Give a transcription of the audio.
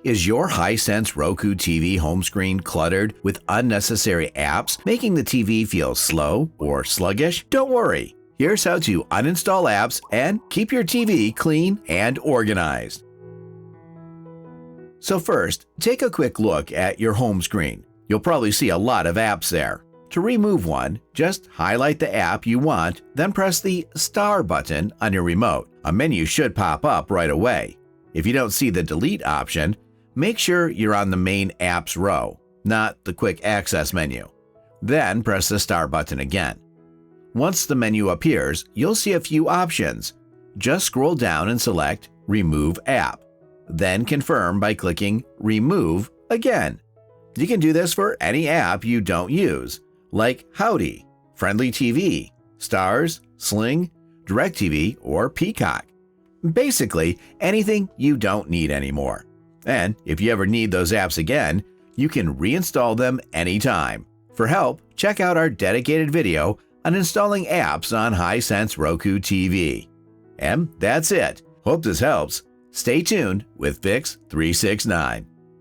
Is your HiSense Roku TV home screen cluttered with unnecessary apps, making the TV feel slow or sluggish? Don't worry. Here's how to uninstall apps and keep your TV clean and organized. So first, take a quick look at your home screen. You'll probably see a lot of apps there. To remove one, just highlight the app you want, then press the star button on your remote. A menu should pop up right away. If you don't see the delete option, make sure you're on the main apps row, not the quick access menu. Then press the star button again. Once the menu appears, you'll see a few options. Just scroll down and select Remove App. Then confirm by clicking Remove again. You can do this for any app you don't use, like Howdy, Friendly TV, Stars, Sling, DirecTV, or Peacock. Basically, anything you don't need anymore. And if you ever need those apps again, you can reinstall them anytime. For help, check out our dedicated video on installing apps on HiSense Roku TV. And that's it. Hope this helps. Stay tuned with Fix 369.